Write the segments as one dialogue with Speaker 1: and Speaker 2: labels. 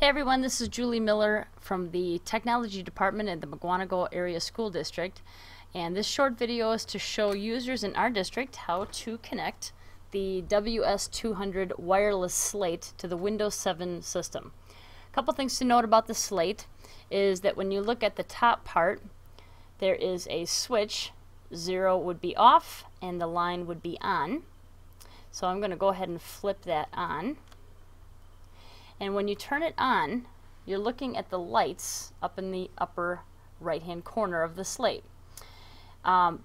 Speaker 1: Hey everyone, this is Julie Miller from the Technology Department at the Mukwonago Area School District, and this short video is to show users in our district how to connect the WS-200 Wireless Slate to the Windows 7 system. A couple things to note about the Slate is that when you look at the top part, there is a switch. 0 would be off and the line would be on. So I'm going to go ahead and flip that on. And when you turn it on, you're looking at the lights up in the upper right-hand corner of the slate. The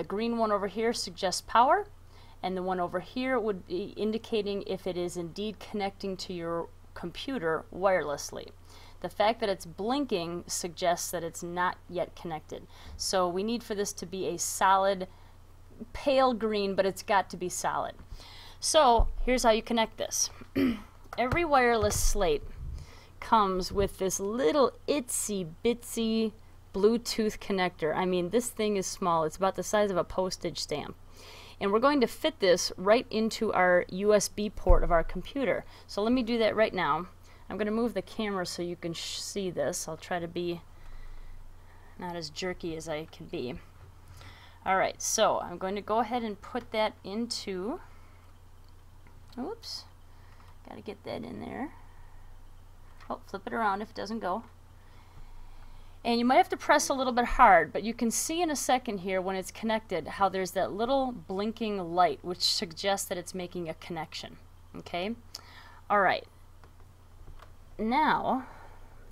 Speaker 1: green one over here suggests power, and the one over here would be indicating if it is indeed connecting to your computer wirelessly. The fact that it's blinking suggests that it's not yet connected. So we need for this to be a solid, pale green, but it's got to be solid. So here's how you connect this. Every wireless slate comes with this little itsy bitsy Bluetooth connector. I mean, this thing is small. It's about the size of a postage stamp. And we're going to fit this right into our USB port of our computer. So let me do that right now. I'm going to move the camera so you can see this. I'll try to be not as jerky as I can be. Alright, so I'm going to go ahead and put that into, oops, got to get that in there. Oh, flip it around if it doesn't go. And you might have to press a little bit hard, but you can see in a second here when it's connected how there's that little blinking light which suggests that it's making a connection. Okay? Alright. Now,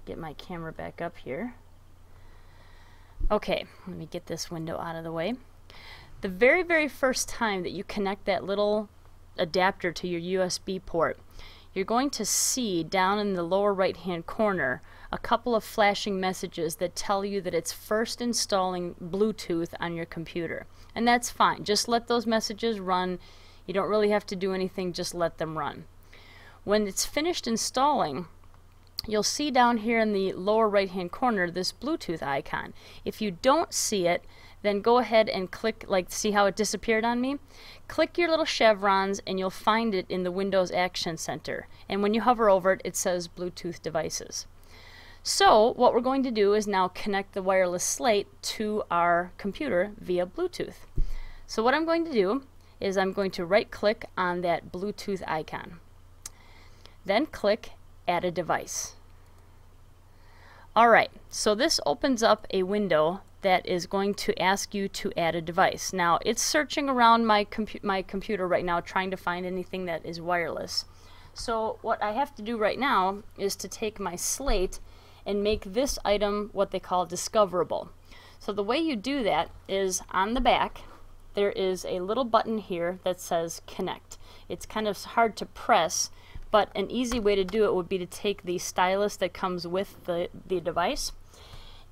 Speaker 1: get my camera back up here. Okay, let me get this window out of the way. The very, very first time that you connect that little adapter to your USB port, you're going to see down in the lower right hand corner a couple of flashing messages that tell you that it's first installing Bluetooth on your computer. And that's fine. Just let those messages run. You don't really have to do anything, just let them run. When it's finished installing, you'll see down here in the lower right hand corner this Bluetooth icon. If you don't see it, then go ahead and click, see how it disappeared on me? Click your little chevrons and you'll find it in the Windows Action Center. And when you hover over it, it says Bluetooth devices. So what we're going to do is now connect the wireless slate to our computer via Bluetooth. So what I'm going to do is I'm going to right click on that Bluetooth icon. Then click Add a device. Alright, so this opens up a window that is going to ask you to add a device. Now it's searching around my computer right now trying to find anything that is wireless. So what I have to do right now is to take my slate and make this item what they call discoverable. So the way you do that is on the back there is a little button here that says connect. It's kind of hard to press, but an easy way to do it would be to take the stylus that comes with the device,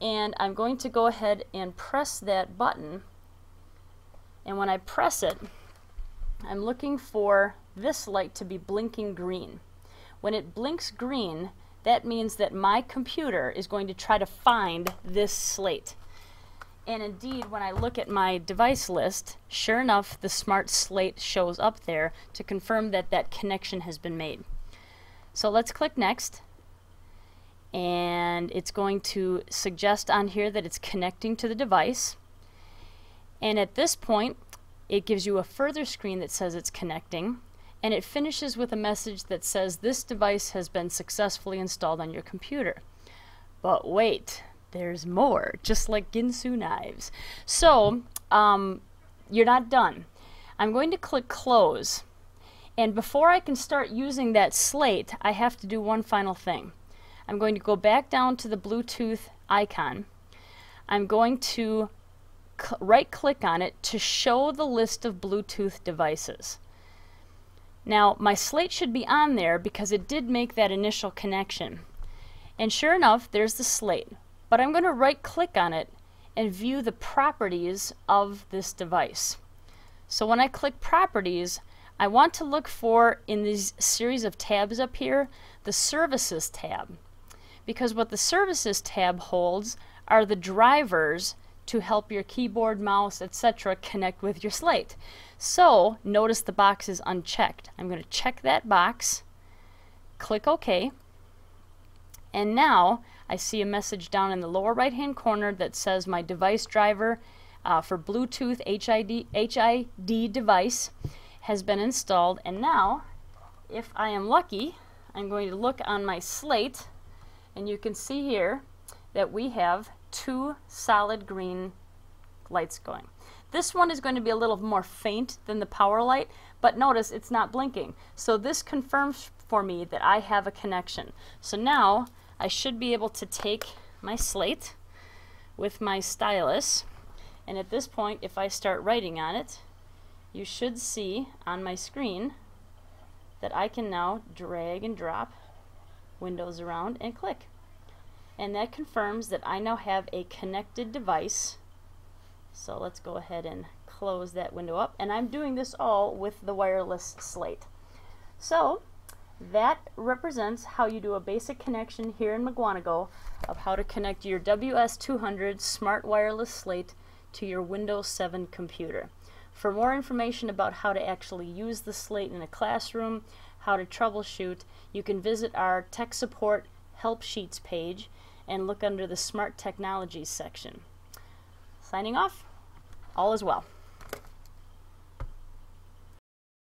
Speaker 1: and I'm going to go ahead and press that button, and when I press it, I'm looking for this light to be blinking green. When it blinks green, that means that my computer is going to try to find this slate. And indeed, when I look at my device list, sure enough, the Smart Slate shows up there to confirm that that connection has been made. So let's click Next. And it's going to suggest on here that it's connecting to the device. And at this point, it gives you a further screen that says it's connecting. And it finishes with a message that says this device has been successfully installed on your computer. But wait. There's more, just like Ginsu knives. So, you're not done. I'm going to click Close. And before I can start using that slate, I have to do one final thing. I'm going to go back down to the Bluetooth icon. I'm going to right-click on it to show the list of Bluetooth devices. Now, my slate should be on there because it did make that initial connection. And sure enough, there's the slate. But I'm going to right-click on it and view the properties of this device. So when I click Properties, I want to look for, in this series of tabs up here, the Services tab. Because what the Services tab holds are the drivers to help your keyboard, mouse, etc. connect with your slate. So notice the box is unchecked. I'm going to check that box Click OK. And now I see a message down in the lower right hand corner that says my device driver for Bluetooth HID device has been installed. And now, if I am lucky, I'm going to look on my slate, and you can see here that we have 2 solid green lights going. This one is going to be a little more faint than the power light, but notice it's not blinking. So this confirms for me that I have a connection. So now I should be able to take my slate with my stylus, and at this point, if I start writing on it, you should see on my screen that I can now drag and drop Windows around and click. And that confirms that I now have a connected device. So let's go ahead and close that window up. And I'm doing this all with the wireless slate. So that represents how you do a basic connection here in Mukwonago of how to connect your WS-200 Smart Wireless Slate to your Windows 7 computer. For more information about how to actually use the slate in a classroom, how to troubleshoot, you can visit our Tech Support Help Sheets page and look under the Smart Technologies section. Signing off, all is well.